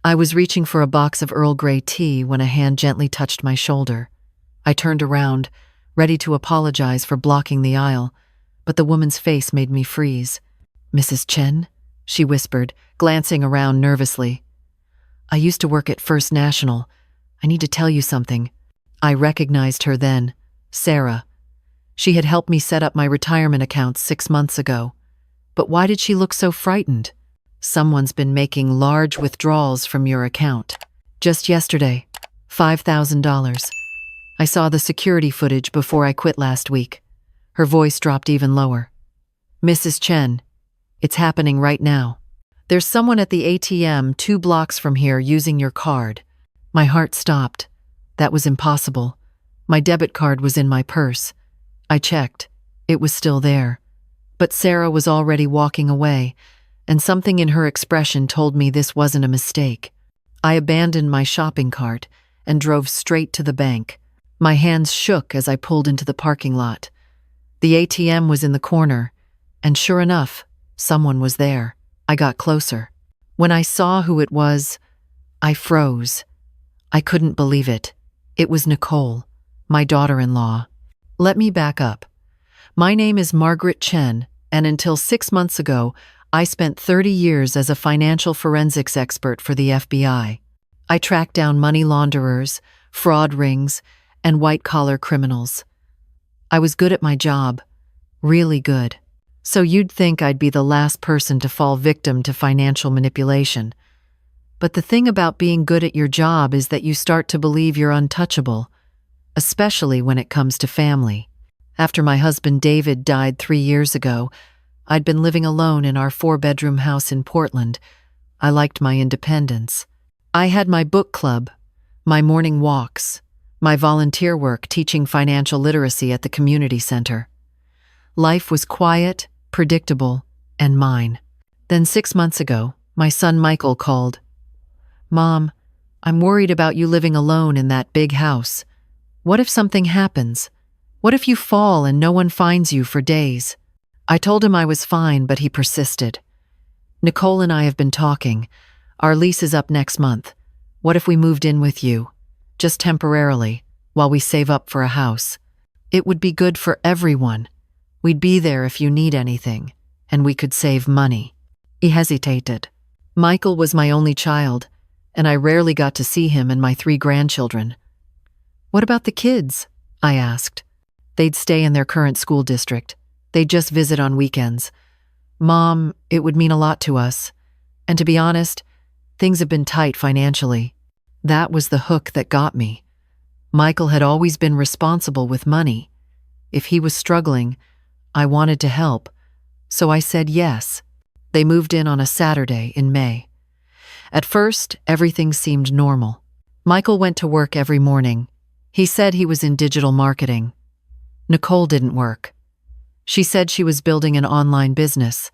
I was reaching for a box of Earl Grey tea when a hand gently touched my shoulder. I turned around, ready to apologize for blocking the aisle, but the woman's face made me freeze. "Mrs. Chen?" she whispered, glancing around nervously. "I used to work at First National. I need to tell you something." I recognized her then, Sarah. She had helped me set up my retirement account 6 months ago. But why did she look so frightened? "Someone's been making large withdrawals from your account. Just yesterday, $5,000. I saw the security footage before I quit last week." Her voice dropped even lower. "Mrs. Chen, it's happening right now. There's someone at the ATM 2 blocks from here using your card." My heart stopped. That was impossible. My debit card was in my purse. I checked. It was still there. But Sarah was already walking away, and something in her expression told me this wasn't a mistake. I abandoned my shopping cart and drove straight to the bank. My hands shook as I pulled into the parking lot. The ATM was in the corner, and sure enough, someone was there. I got closer. When I saw who it was, I froze. I couldn't believe it. It was Nicole, my daughter-in-law. Let me back up. My name is Margaret Chen, and until 6 months ago, I spent 30 years as a financial forensics expert for the FBI. I tracked down money launderers, fraud rings, and white-collar criminals. I was good at my job, really good. So you'd think I'd be the last person to fall victim to financial manipulation. But the thing about being good at your job is that you start to believe you're untouchable, especially when it comes to family. After my husband David died 3 years ago, I'd been living alone in our 4-bedroom house in Portland. I liked my independence. I had my book club, my morning walks, my volunteer work teaching financial literacy at the community center. Life was quiet, predictable, and mine. Then 6 months ago, my son Michael called. "Mom, I'm worried about you living alone in that big house. What if something happens? What if you fall and no one finds you for days?" I told him I was fine, but he persisted. "Nicole and I have been talking. Our lease is up next month. What if we moved in with you? Just temporarily, while we save up for a house. It would be good for everyone. We'd be there if you need anything, and we could save money." He hesitated. Michael was my only child, and I rarely got to see him and my 3 grandchildren. "What about the kids?" I asked. "They'd stay in their current school district. They'd just visit on weekends. Mom, it would mean a lot to us. And to be honest, things have been tight financially." That was the hook that got me. Michael had always been responsible with money. If he was struggling, I wanted to help, so I said yes. They moved in on a Saturday in May. At first, everything seemed normal. Michael went to work every morning. He said he was in digital marketing. Nicole didn't work. She said she was building an online business,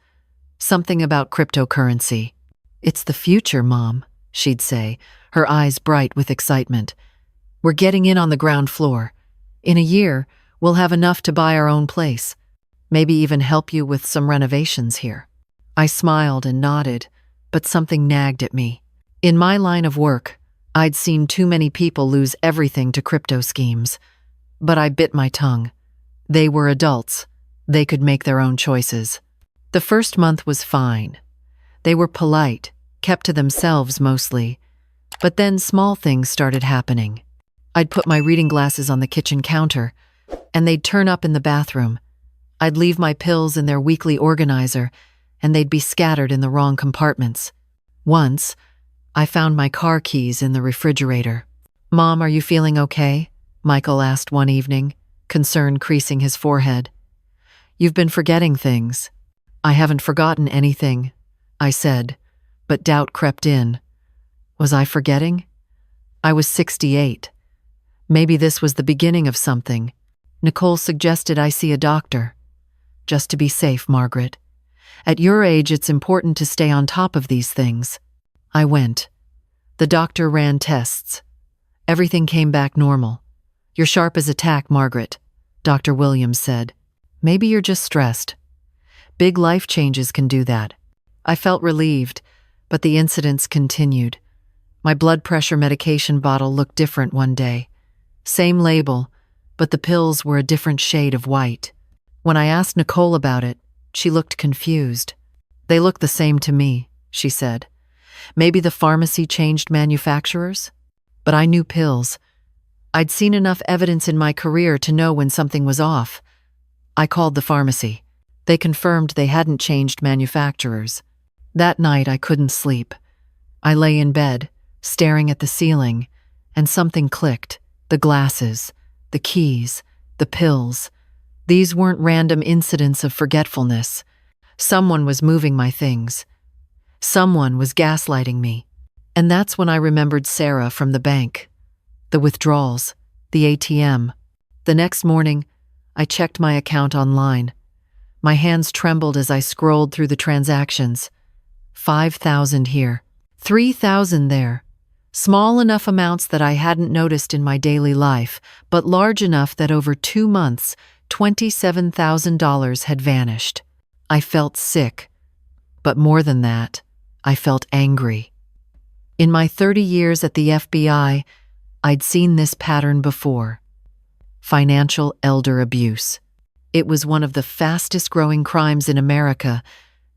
something about cryptocurrency. "It's the future, Mom," she'd say, her eyes bright with excitement. "We're getting in on the ground floor. In a year, we'll have enough to buy our own place. Maybe even help you with some renovations here." I smiled and nodded, but something nagged at me. In my line of work, I'd seen too many people lose everything to crypto schemes. But I bit my tongue. They were adults. They could make their own choices. The first month was fine. They were polite, kept to themselves mostly. But then small things started happening. I'd put my reading glasses on the kitchen counter, and they'd turn up in the bathroom. I'd leave my pills in their weekly organizer, and they'd be scattered in the wrong compartments. Once, I found my car keys in the refrigerator. "Mom, are you feeling okay?" Michael asked one evening, concern creasing his forehead. "You've been forgetting things." "I haven't forgotten anything," I said, but doubt crept in. Was I forgetting? I was 68. Maybe this was the beginning of something. Nicole suggested I see a doctor. "Just to be safe, Margaret. At your age, it's important to stay on top of these things." I went. The doctor ran tests. Everything came back normal. "You're sharp as a tack, Margaret," Dr. Williams said. "Maybe you're just stressed. Big life changes can do that." I felt relieved, but the incidents continued. My blood pressure medication bottle looked different one day. Same label, but the pills were a different shade of white. When I asked Nicole about it, she looked confused. "They look the same to me," she said. "Maybe the pharmacy changed manufacturers?" But I knew pills. I'd seen enough evidence in my career to know when something was off. I called the pharmacy. They confirmed they hadn't changed manufacturers. That night I couldn't sleep. I lay in bed, staring at the ceiling, and something clicked. The glasses, the keys, the pills. These weren't random incidents of forgetfulness. Someone was moving my things. Someone was gaslighting me. And that's when I remembered Sarah from the bank. The withdrawals, the ATM. The next morning, I checked my account online. My hands trembled as I scrolled through the transactions. 5,000 here, 3,000 there. Small enough amounts that I hadn't noticed in my daily life, but large enough that over 2 months, $27,000 had vanished. I felt sick. But more than that, I felt angry. In my 30 years at the FBI, I'd seen this pattern before. Financial elder abuse. It was one of the fastest-growing crimes in America,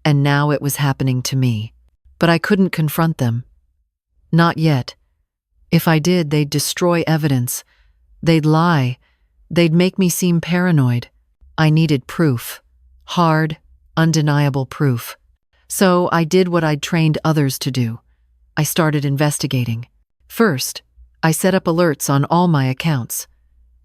and now it was happening to me. But I couldn't confront them. Not yet. If I did, they'd destroy evidence. They'd lie. They'd make me seem paranoid. I needed proof. Hard, undeniable proof. So I did what I'd trained others to do. I started investigating. First, I set up alerts on all my accounts.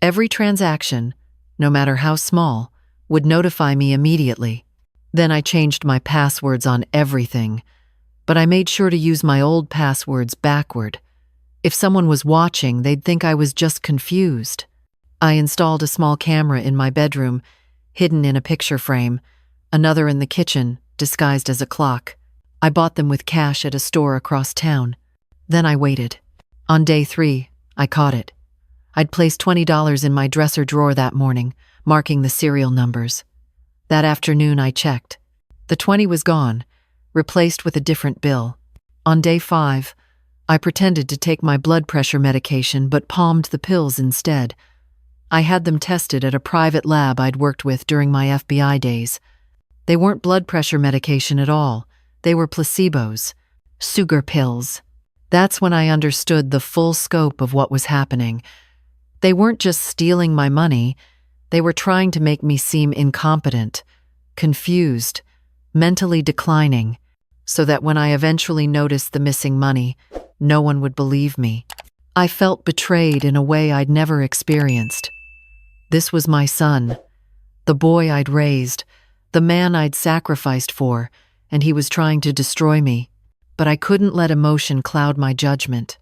Every transaction, no matter how small, would notify me immediately. Then I changed my passwords on everything, but I made sure to use my old passwords backward. If someone was watching, they'd think I was just confused. I installed a small camera in my bedroom, hidden in a picture frame, another in the kitchen, disguised as a clock. I bought them with cash at a store across town. Then I waited. On day 3, I caught it. I'd placed $20 in my dresser drawer that morning, marking the serial numbers. That afternoon I checked. The 20 was gone, replaced with a different bill. On day 5, I pretended to take my blood pressure medication but palmed the pills instead. I had them tested at a private lab I'd worked with during my FBI days. They weren't blood pressure medication at all. They were placebos, sugar pills. That's when I understood the full scope of what was happening. They weren't just stealing my money, they were trying to make me seem incompetent, confused, mentally declining, so that when I eventually noticed the missing money, no one would believe me. I felt betrayed in a way I'd never experienced. This was my son, the boy I'd raised, the man I'd sacrificed for, and he was trying to destroy me. But I couldn't let emotion cloud my judgment.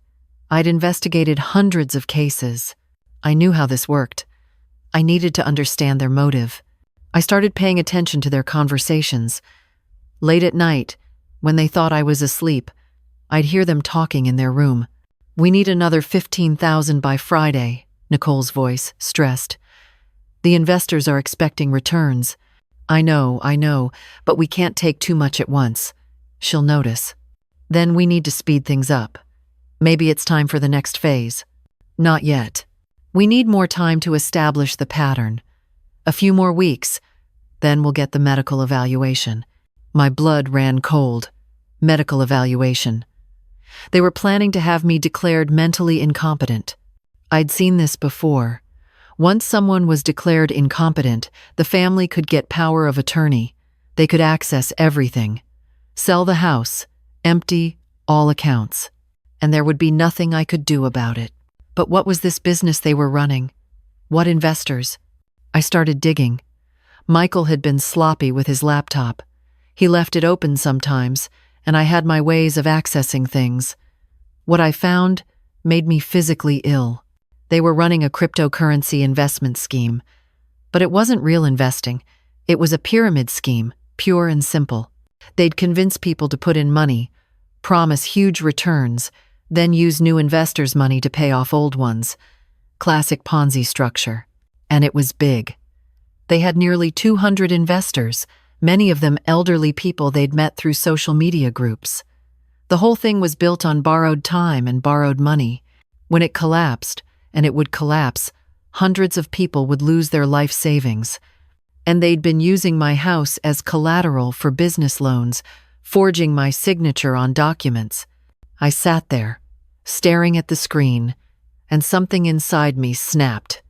I'd investigated hundreds of cases. I knew how this worked. I needed to understand their motive. I started paying attention to their conversations. Late at night, when they thought I was asleep, I'd hear them talking in their room. "We need another 15,000 by Friday," Nicole's voice, stressed. "The investors are expecting returns." I know, but we can't take too much at once. She'll notice. Then we need to speed things up. Maybe it's time for the next phase." "Not yet. We need more time to establish the pattern. A few more weeks, then we'll get the medical evaluation." My blood ran cold. Medical evaluation. They were planning to have me declared mentally incompetent. I'd seen this before. Once someone was declared incompetent, the family could get power of attorney. They could access everything. Sell the house, empty all accounts. And there would be nothing I could do about it. But what was this business they were running? What investors? I started digging. Michael had been sloppy with his laptop. He left it open sometimes, and I had my ways of accessing things. What I found made me physically ill. They were running a cryptocurrency investment scheme. But it wasn't real investing. It was a pyramid scheme, pure and simple. They'd convince people to put in money, promise huge returns, then use new investors' money to pay off old ones. Classic Ponzi structure. And it was big. They had nearly 200 investors, many of them elderly people they'd met through social media groups. The whole thing was built on borrowed time and borrowed money. When it collapsed, and it would collapse, hundreds of people would lose their life savings. And they'd been using my house as collateral for business loans, forging my signature on documents. I sat there, staring at the screen, and something inside me snapped.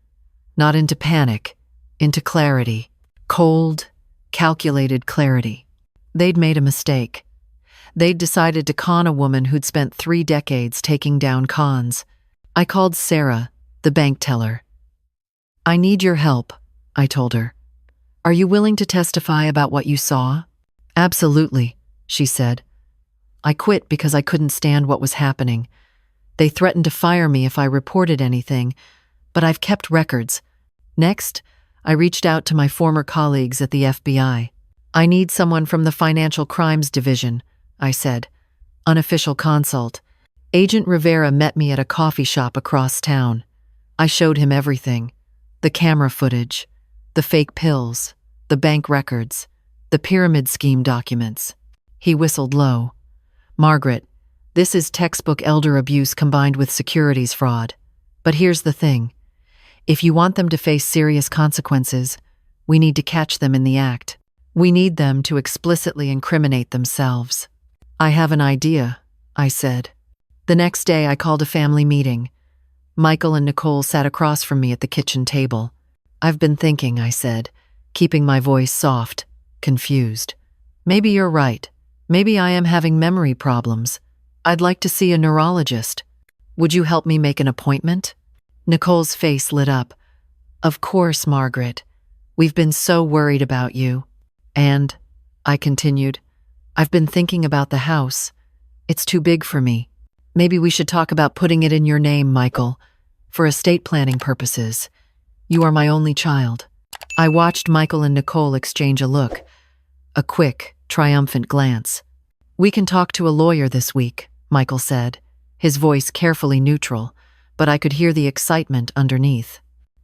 Not into panic, into clarity. Cold, calculated clarity. They'd made a mistake. They'd decided to con a woman who'd spent 3 decades taking down cons. I called Sarah, the bank teller. "I need your help," I told her. "Are you willing to testify about what you saw?" "Absolutely," she said. "I quit because I couldn't stand what was happening. They threatened to fire me if I reported anything, but I've kept records." Next, I reached out to my former colleagues at the FBI. "I need someone from the Financial Crimes Division," I said. "Unofficial consult." Agent Rivera met me at a coffee shop across town. I showed him everything. The camera footage, the fake pills, the bank records, the pyramid scheme documents. He whistled low. "Margaret, this is textbook elder abuse combined with securities fraud. But here's the thing. If you want them to face serious consequences, we need to catch them in the act. We need them to explicitly incriminate themselves." "I have an idea," I said. The next day I called a family meeting. Michael and Nicole sat across from me at the kitchen table. "I've been thinking," I said, keeping my voice soft, confused. "Maybe you're right. Maybe I am having memory problems. I'd like to see a neurologist. Would you help me make an appointment?" Nicole's face lit up. "Of course, Margaret. We've been so worried about you. And," I continued, "I've been thinking about the house. It's too big for me. Maybe we should talk about putting it in your name, Michael, for estate planning purposes. You are my only child." I watched Michael and Nicole exchange a look, a quick, triumphant glance. "We can talk to a lawyer this week," Michael said, his voice carefully neutral, but I could hear the excitement underneath.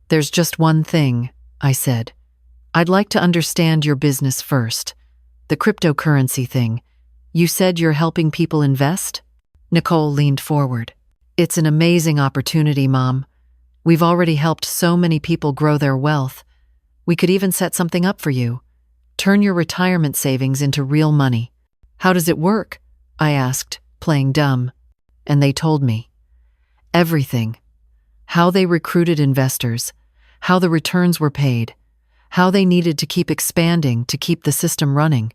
"There's just one thing," I said. "I'd like to understand your business first. The cryptocurrency thing. You said you're helping people invest?" Nicole leaned forward. "It's an amazing opportunity, Mom. We've already helped so many people grow their wealth. We could even set something up for you. Turn your retirement savings into real money." "How does it work?" I asked, playing dumb. And they told me. Everything. How they recruited investors, how the returns were paid, how they needed to keep expanding to keep the system running.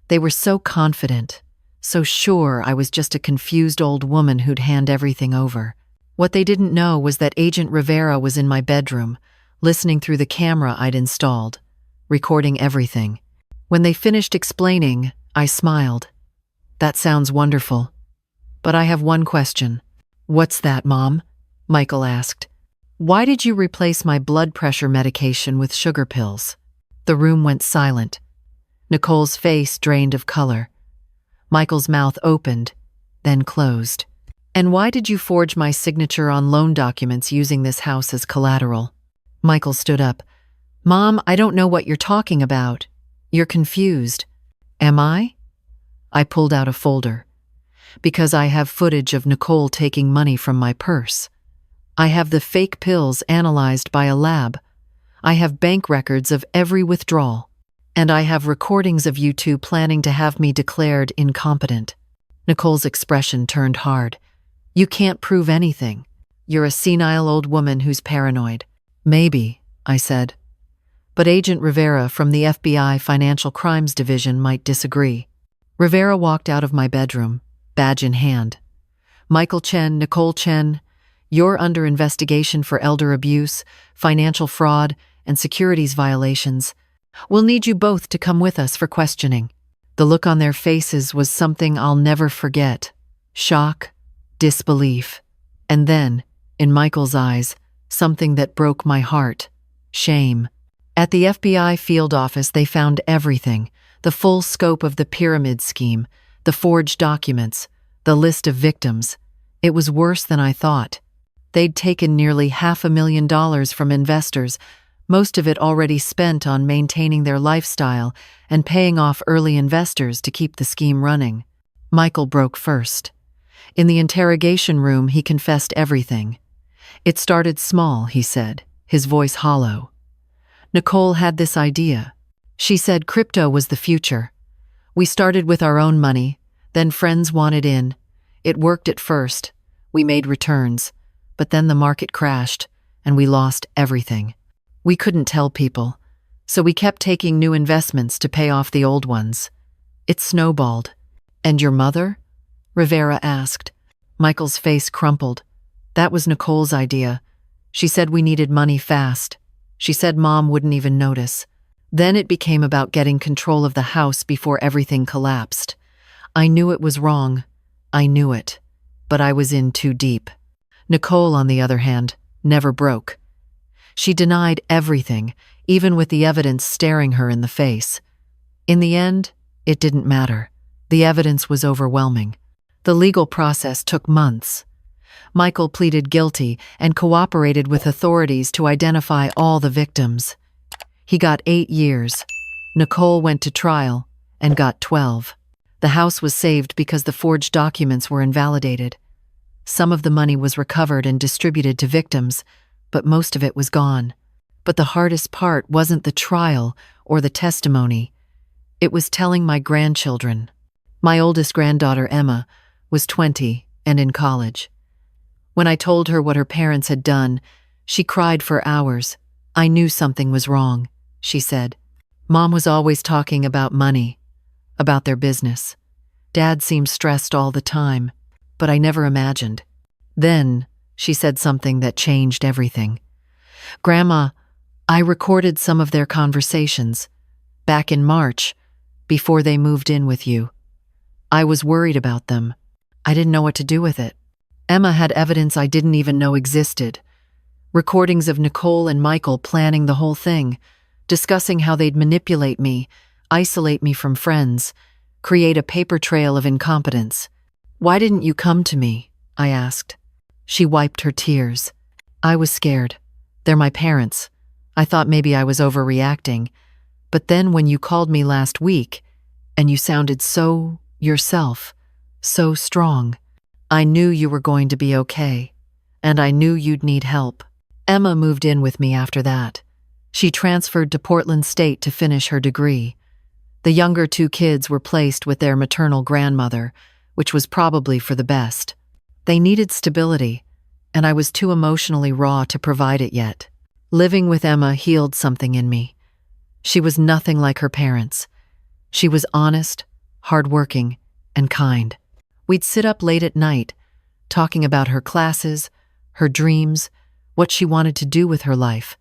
They were so confident, so sure I was just a confused old woman who'd hand everything over. What they didn't know was that Agent Rivera was in my bedroom, listening through the camera I'd installed, recording everything. When they finished explaining, I smiled. "That sounds wonderful. But I have one question." "What's that, Mom?" Michael asked. "Why did you replace my blood pressure medication with sugar pills?" The room went silent. Nicole's face drained of color. Michael's mouth opened, then closed. "And why did you forge my signature on loan documents using this house as collateral?" Michael stood up. "Mom, I don't know what you're talking about. You're confused." "Am I?" I pulled out a folder. "Because I have footage of Nicole taking money from my purse. I have the fake pills analyzed by a lab. I have bank records of every withdrawal. And I have recordings of you two planning to have me declared incompetent." Nicole's expression turned hard. "You can't prove anything. You're a senile old woman who's paranoid." "Maybe," I said. "But Agent Rivera from the FBI Financial Crimes Division might disagree." Rivera walked out of my bedroom, badge in hand. "Michael Chen, Nicole Chen, you're under investigation for elder abuse, financial fraud, and securities violations. We'll need you both to come with us for questioning." The look on their faces was something I'll never forget. Shock, disbelief, and then, in Michael's eyes, something that broke my heart. Shame. At the FBI field office, they found everything: the full scope of the pyramid scheme, the forged documents, the list of victims. It was worse than I thought. They'd taken nearly $500,000 from investors, most of it already spent on maintaining their lifestyle and paying off early investors to keep the scheme running. Michael broke first. In the interrogation room, he confessed everything. It started small, he said, his voice hollow. Nicole had this idea. She said crypto was the future. We started with our own money, then friends wanted in. It worked at first. We made returns. But then the market crashed, and we lost everything. We couldn't tell people, so we kept taking new investments to pay off the old ones. It snowballed. And your mother? Rivera asked. Michael's face crumpled. That was Nicole's idea. She said we needed money fast. She said Mom wouldn't even notice. Then it became about getting control of the house before everything collapsed. I knew it was wrong. I knew it. But I was in too deep. Nicole, on the other hand, never broke. She denied everything, even with the evidence staring her in the face. In the end, it didn't matter. The evidence was overwhelming. The legal process took months. Michael pleaded guilty and cooperated with authorities to identify all the victims. He got 8 years. Nicole went to trial and got 12. The house was saved because the forged documents were invalidated. Some of the money was recovered and distributed to victims, but most of it was gone. But the hardest part wasn't the trial or the testimony. It was telling my grandchildren. My oldest granddaughter, Emma, was 20 and in college. When I told her what her parents had done, she cried for hours. I knew something was wrong, she said. Mom was always talking about money, about their business. Dad seemed stressed all the time, but I never imagined. Then, she said something that changed everything. Grandma, I recorded some of their conversations, back in March, before they moved in with you. I was worried about them. I didn't know what to do with it. Emma had evidence I didn't even know existed. Recordings of Nicole and Michael planning the whole thing, discussing how they'd manipulate me, isolate me from friends, create a paper trail of incompetence. Why didn't you come to me? I asked. She wiped her tears. I was scared. They're my parents. I thought maybe I was overreacting. But then when you called me last week, and you sounded so yourself, so strong, I knew you were going to be okay, and I knew you'd need help. Emma moved in with me after that. She transferred to Portland State to finish her degree. The younger 2 kids were placed with their maternal grandmother, which was probably for the best. They needed stability, and I was too emotionally raw to provide it yet. Living with Emma healed something in me. She was nothing like her parents. She was honest, hardworking, and kind. We'd sit up late at night, talking about her classes, her dreams, what she wanted to do with her life.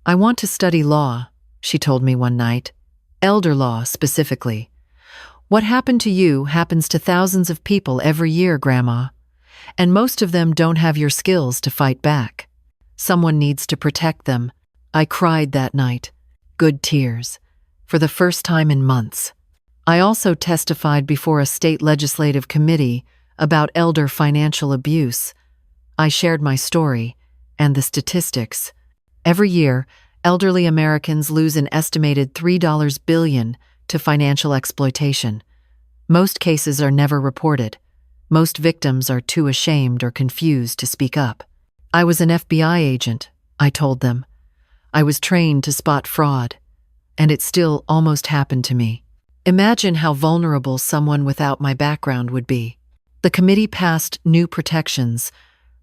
I want to study law, she told me one night. Elder law, specifically. What happened to you happens to thousands of people every year, Grandma. And most of them don't have your skills to fight back. Someone needs to protect them. I cried that night. Good tears. For the first time in months. I also testified before a state legislative committee about elder financial abuse. I shared my story and the statistics. Every year, elderly Americans lose an estimated $3 billion to financial exploitation. Most cases are never reported. Most victims are too ashamed or confused to speak up. I was an FBI agent, I told them. I was trained to spot fraud, and it still almost happened to me. Imagine how vulnerable someone without my background would be. The committee passed new protections,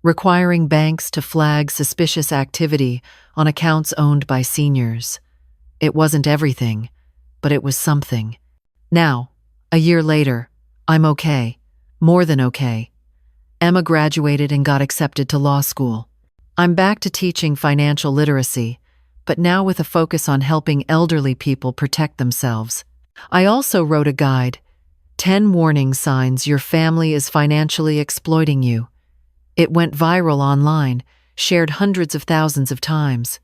requiring banks to flag suspicious activity on accounts owned by seniors. It wasn't everything, but it was something. Now, a year later, I'm okay. More than okay. Emma graduated and got accepted to law school. I'm back to teaching financial literacy, but now with a focus on helping elderly people protect themselves. I also wrote a guide, 10 warning signs your family is financially exploiting you. It went viral online, shared hundreds of thousands of times.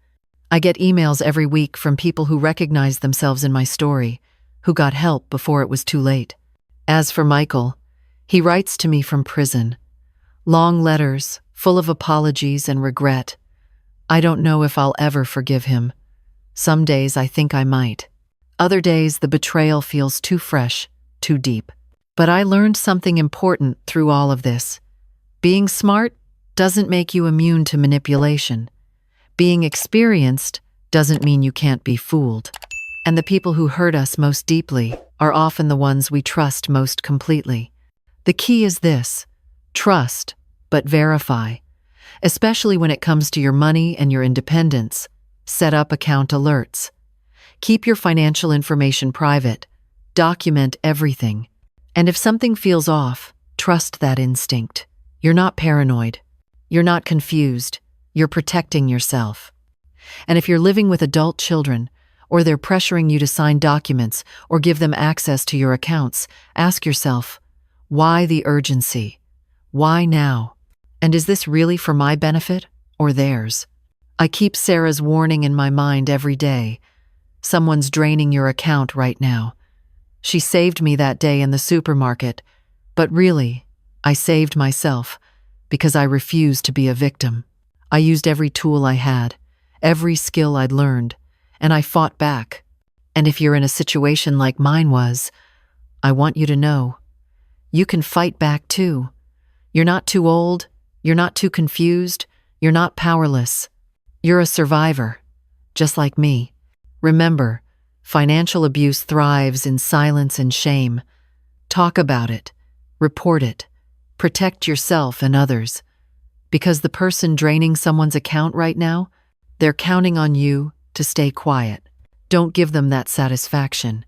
I get emails every week from people who recognize themselves in my story, who got help before it was too late. As for Michael, he writes to me from prison. Long letters, full of apologies and regret. I don't know if I'll ever forgive him. Some days I think I might. Other days the betrayal feels too fresh, too deep. But I learned something important through all of this. Being smart doesn't make you immune to manipulation. Being experienced doesn't mean you can't be fooled. And the people who hurt us most deeply are often the ones we trust most completely. The key is this: trust, but verify. Especially when it comes to your money and your independence. Set up account alerts. Keep your financial information private. Document everything. And if something feels off, trust that instinct. You're not paranoid. You're not confused. You're protecting yourself. And if you're living with adult children, or they're pressuring you to sign documents or give them access to your accounts, ask yourself, why the urgency? Why now? And is this really for my benefit or theirs? I keep Sarah's warning in my mind every day. Someone's draining your account right now. She saved me that day in the supermarket, but really, I saved myself because I refused to be a victim. I used every tool I had, every skill I'd learned, and I fought back. And if you're in a situation like mine was, I want you to know, you can fight back too. You're not too old, you're not too confused, you're not powerless. You're a survivor, just like me. Remember, financial abuse thrives in silence and shame. Talk about it, report it, protect yourself and others. Because the person draining someone's account right now, they're counting on you to stay quiet. Don't give them that satisfaction.